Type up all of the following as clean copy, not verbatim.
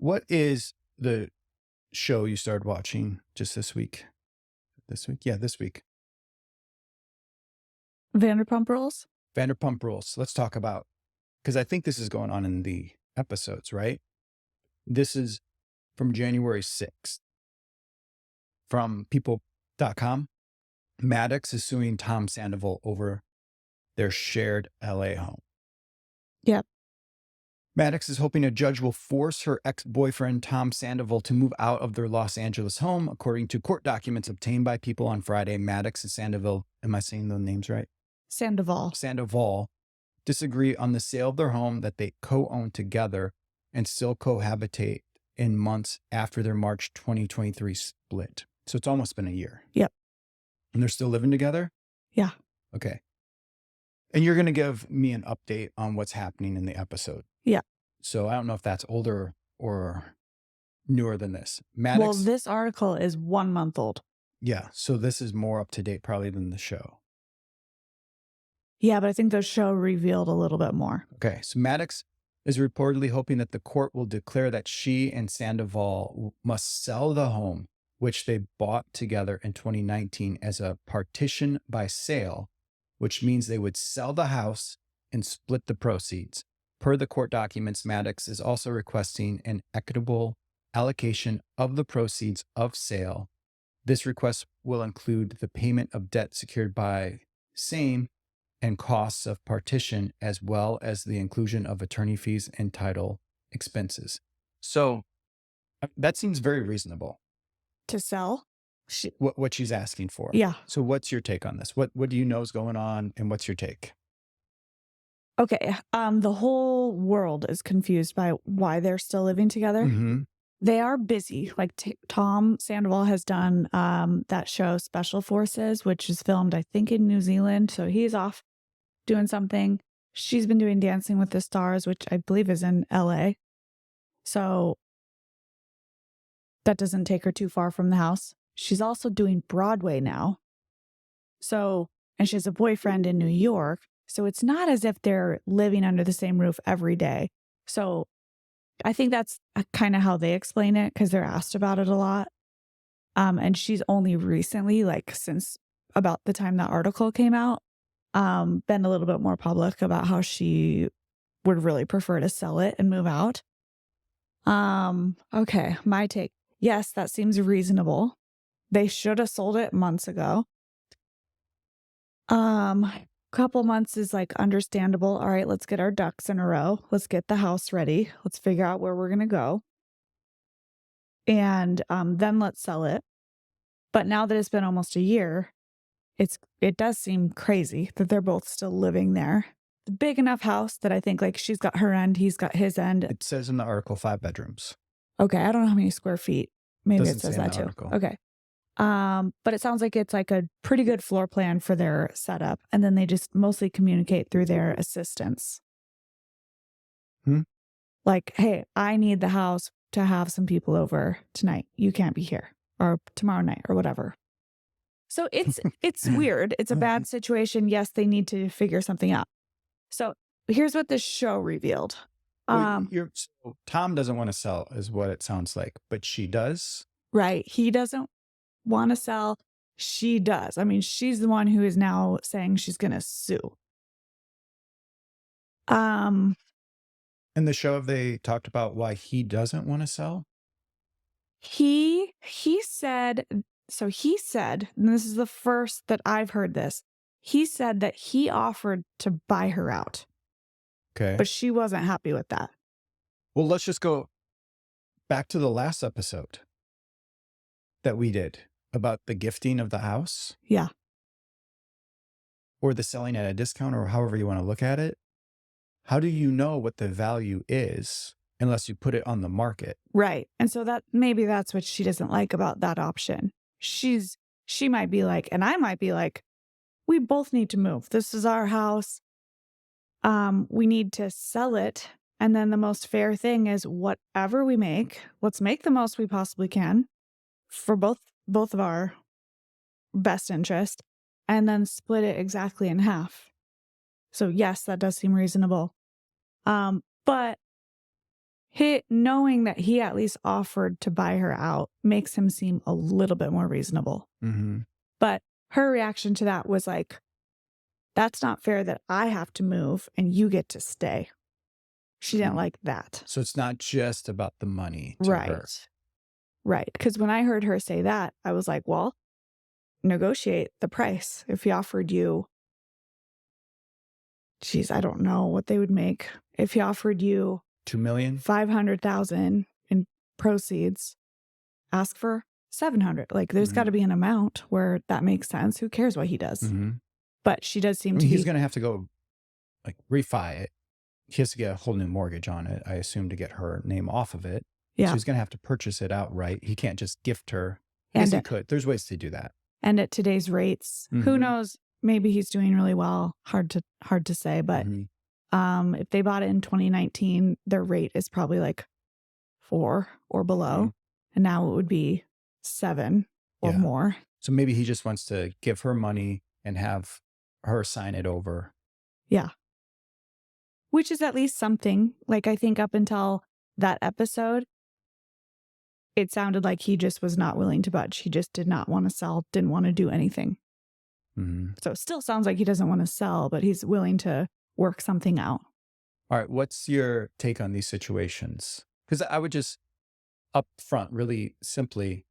What is the show you started watching just this week? This week? Yeah, this week. Vanderpump Rules? Vanderpump Rules. Let's talk about, because I think this is going on in the episodes, right? This is from January 6th. From people.com. Maddox is suing Tom Sandoval over their shared LA home. Yep. Maddox is hoping a judge will force her ex-boyfriend, Tom Sandoval, to move out of their Los Angeles home. According to court documents obtained by people on Friday, Maddox and Sandoval, am I saying the names right? Sandoval disagree on the sale of their home that they co-own together and still cohabitate in months after their March 2023 split. So it's almost been a year. Yep. And they're still living together? Yeah. Okay. And you're going to give me an update on what's happening in the episode. Yeah. So I don't know if that's older or newer than this. Maddox, Well, this article is 1 month old. yeah. So this is more up to date probably than the show. Yeah, but I think the show revealed a little bit more. Okay. So Maddox is reportedly hoping that the court will declare that she and Sandoval must sell the home, which they bought together in 2019 as a partition by sale, which means they would sell the house and split the proceeds. Per the court documents, Maddox is also requesting an equitable allocation of the proceeds of sale. This request will include the payment of debt secured by same and costs of partition, as well as the inclusion of attorney fees and title expenses. So that seems very reasonable. To sell? What she's asking for. Yeah. So what's your take on this? What do you know is going on, and what's your take? Okay. The whole world is confused by why they're still living together. Mm-hmm. They are busy. Like Tom Sandoval has done that show Special Forces, which is filmed, I think, in New Zealand. So he's off doing something. She's been doing Dancing with the Stars, which I believe is in LA. So that doesn't take her too far from the house. She's also doing Broadway now. So, and she has a boyfriend in New York. So it's not as if they're living under the same roof every day. So I think that's kind of how they explain it, because they're asked about it a lot. And she's only recently, like since about the time that article came out, been a little bit more public about how she would really prefer to sell it and move out. Okay, my take. Yes, that seems reasonable. They should have sold it months ago. Couple months is like understandable. All right, let's get our ducks in a row. Let's get the house ready. Let's figure out where we're going to go. And then let's sell it. But now that it's been almost a year, it does seem crazy that they're both still living there. The big enough house that I think like she's got her end, he's got his end. It says in the article 5 bedrooms. Okay, I don't know how many square feet. Maybe Doesn't it says say in that the too. article. Okay. But it sounds like it's like a pretty good floor plan for their setup. And then they just mostly communicate through their assistants. Like, hey, I need the house to have some people over tonight. You can't be here, or tomorrow night, or whatever. So it's weird. It's a bad situation. Yes, they need to figure something out. So here's what this show revealed. So Tom doesn't want to sell, is what it sounds like, but she does. Right. He doesn't want to sell. She does. I mean, she's the one who is now saying she's going to sue. In the show, have they talked about why he doesn't want to sell? He said, and this is the first that I've heard this. He said that he offered to buy her out. Okay. But she wasn't happy with that. Well, let's just go back to the last episode that we did about the gifting of the house. Yeah. Or the selling at a discount, or however you want to look at it. How do you know what the value is unless you put it on the market? Right. And so maybe that's what she doesn't like about that option. She might be like, and I might be like, we both need to move. This is our house. We need to sell it. And then the most fair thing is whatever we make, let's make the most we possibly can for both of our best interest, and then split it exactly in half. So yes, that does seem reasonable. But knowing that he at least offered to buy her out makes him seem a little bit more reasonable. Mm-hmm. But her reaction to that was like, that's not fair that I have to move and you get to stay. She didn't like that. So it's not just about the money to her. Right. Because when I heard her say that, I was like, well, negotiate the price. If he offered you, geez, I don't know what they would make. If he offered you $2 million, $500,000 in proceeds, ask for 700. Like there's got to be an amount where that makes sense. Who cares what he does? Mm-hmm. But she does seem I to mean, be. he's going to have to go like refi it. He has to get a whole new mortgage on it, I assume, to get her name off of it. Yeah. So he's going to have to purchase it outright. He can't just gift her. I guess he could. There's ways to do that. And at today's rates, who knows? Maybe he's doing really well. Hard to say. But if they bought it in 2019, their rate is probably like 4 or below. And now it would be 7 or more. So maybe he just wants to give her money and have her sign it over. Yeah. Which is at least something. Like I think up until that episode, it sounded like he just was not willing to budge. He just did not want to sell, didn't want to do anything. So it still sounds like he doesn't want to sell, but he's willing to work something out. All right. What's your take on these situations? Because I would just up front, really simply,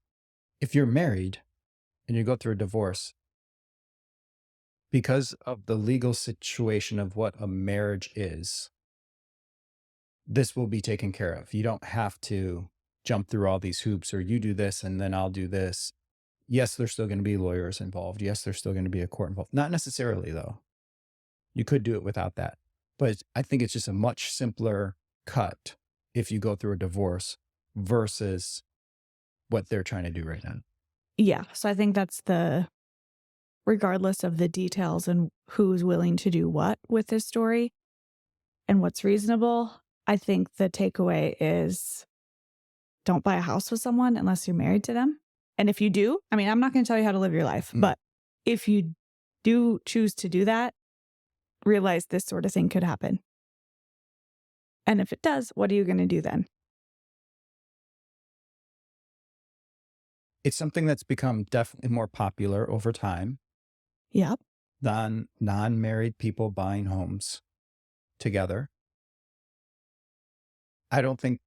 if you're married and you go through a divorce, because of the legal situation of what a marriage is, this will be taken care of. You don't have to jump through all these hoops, or you do this and then I'll do this. Yes, there's still going to be lawyers involved. Yes, there's still going to be a court involved. Not necessarily, though. You could do it without that. But I think it's just a much simpler cut if you go through a divorce versus what they're trying to do right now. Yeah. So I think that's regardless of the details and who's willing to do what with this story and what's reasonable, I think the takeaway is don't buy a house with someone unless you're married to them. And if you do, I mean, I'm not going to tell you how to live your life, but if you do choose to do that, realize this sort of thing could happen. And if it does, what are you going to do then? It's something that's become definitely more popular over time. Yep. Than non-married people buying homes together. I don't think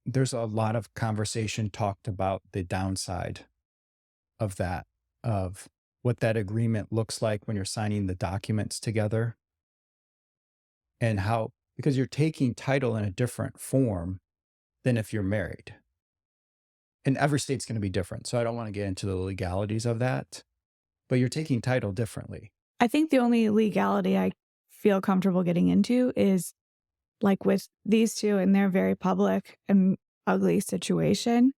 there's a lot of conversation talked about the downside of that, of what that agreement looks like when you're signing the documents together, and how, because you're taking title in a different form than if you're married. And every state's going to be different. So I don't want to get into the legalities of that, but you're taking title differently. I think the only legality I feel comfortable getting into is like with these two in their very public and ugly situation.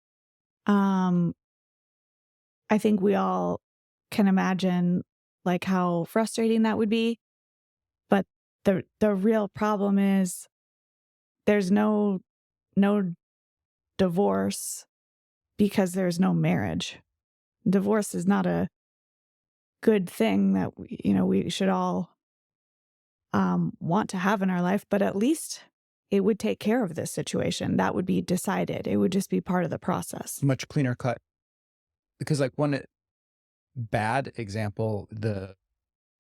I think we all can imagine like how frustrating that would be. But the real problem is there's no divorce because there's no marriage. Divorce is not a good thing that we should all want to have in our life, but at least it would take care of this situation. That would be decided. It would just be part of the process. Much cleaner cut. Because like one bad example, the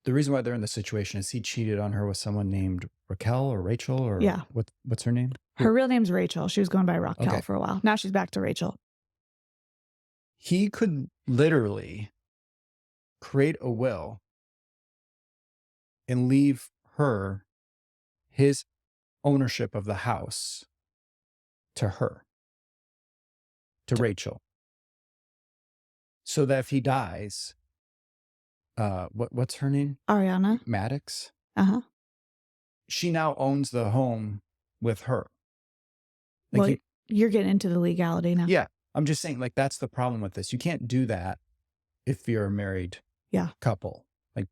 reason why they're in this situation is he cheated on her with someone named Raquel or Rachel, or what's her name? Her real name's Rachel. She was going by Raquel for a while. Now she's back to Rachel. He could literally create a will and leave her his ownership of the house to her, to Rachel. So that if he dies, what's her name? Ariana Madix. She now owns the home with her. Like well, you're getting into the legality now. Yeah. I'm just saying, like, that's the problem with this. You can't do that if you're a married couple. Like,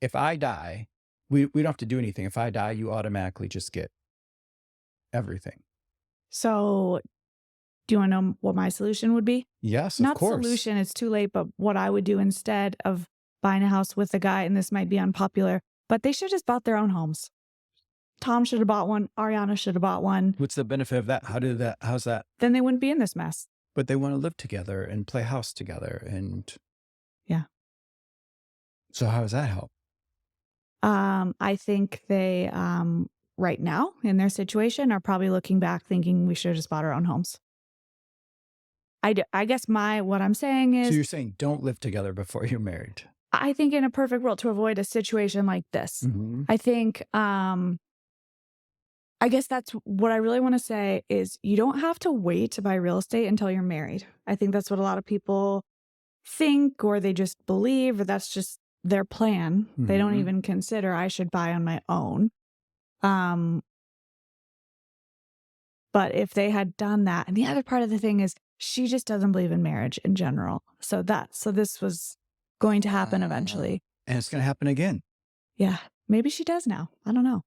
if I die, we don't have to do anything. If I die, you automatically just get everything. So do you want to know what my solution would be? Yes, of course. Not solution, it's too late, but what I would do instead of buying a house with a guy, and this might be unpopular, but they should just bought their own homes. Tom should have bought one. Ariana should have bought one. What's the benefit of that? How's that? Then they wouldn't be in this mess. But they want to live together and play house together. And yeah. So how does that help? I think they, right now in their situation are probably looking back thinking we should have just bought our own homes. I guess what I'm saying is. So you're saying don't live together before you're married. I think in a perfect world to avoid a situation like this, Mm-hmm. I think, I guess that's what I really want to say is you don't have to wait to buy real estate until you're married. I think that's what a lot of people think, or they just believe, or that's just their plan. Mm-hmm. They don't even consider I should buy on my own. But if they had done that, and the other part of the thing is she just doesn't believe in marriage in general. So this was going to happen eventually. And it's going to happen again. Yeah. Maybe she does now. I don't know.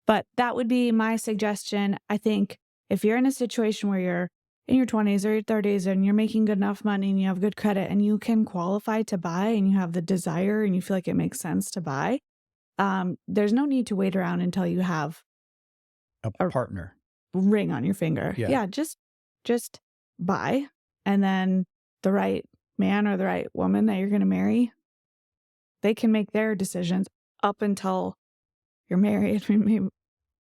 But that would be my suggestion. I think if you're in a situation where you're in your 20s or your 30s and you're making good enough money and you have good credit and you can qualify to buy and you have the desire and you feel like it makes sense to buy, there's no need to wait around until you have a partner ring on your finger. Yeah, just buy, and then the right man or the right woman that you're going to marry, they can make their decisions up until you're married. I mean,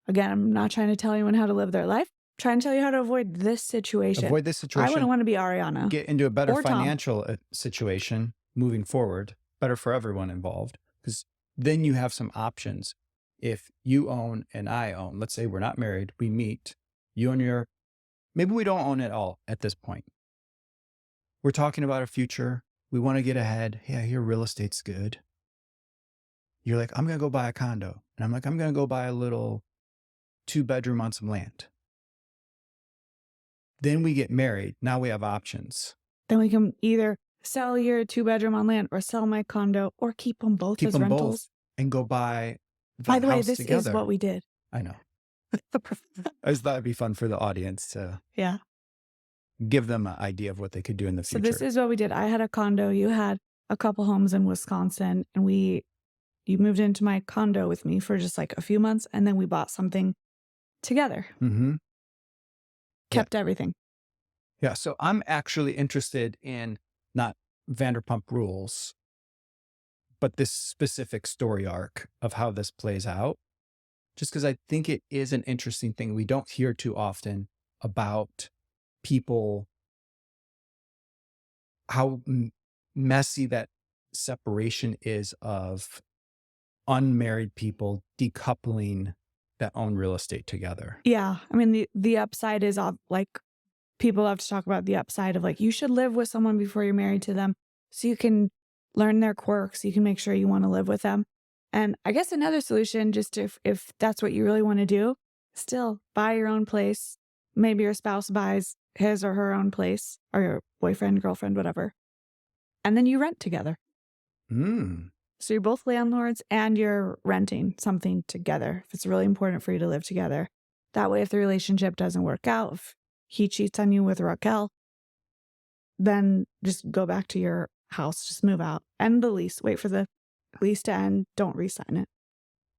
again, I'm not trying to tell anyone how to live their life. I'm trying to tell you how to avoid this situation. Avoid this situation. I wouldn't want to be Ariana. Get into a better or Tom. financial situation moving forward. Better for everyone involved, because then you have some options. If you own and I own, let's say we're not married, we meet, you own maybe we don't own it all at this point. We're talking about a future. We want to get ahead. Hey, I hear real estate's good. You're like, I'm going to go buy a condo. And I'm like, I'm going to go buy a little 2-bedroom on some land. Then we get married. Now we have options. Then we can either sell your 2-bedroom on land or sell my condo or keep them both as rentals. Both and go buy By the way, this together. Is what we did. I know. I just thought it'd be fun for the audience to give them an idea of what they could do in the future. So this is what we did. I had a condo. You had a couple homes in Wisconsin, and you moved into my condo with me for just like a few months, and then we bought something together. Mm-hmm. Kept everything. Yeah. So I'm actually interested in not Vanderpump Rules, but this specific story arc of how this plays out, just because I think it is an interesting thing. We don't hear too often about people, how messy that separation is of unmarried people decoupling that own real estate together. Yeah. I mean, the upside is like people have to talk about the upside of like, you should live with someone before you're married to them so you can learn their quirks. You can make sure you want to live with them. And I guess another solution, just if that's what you really want to do, still buy your own place. Maybe your spouse buys his or her own place, or your boyfriend, girlfriend, whatever. And then you rent together. So you're both landlords and you're renting something together. If it's really important for you to live together. That way, if the relationship doesn't work out, if he cheats on you with Raquel, then just go back to your house, just move out, end the lease, wait for the lease to end, don't re-sign it.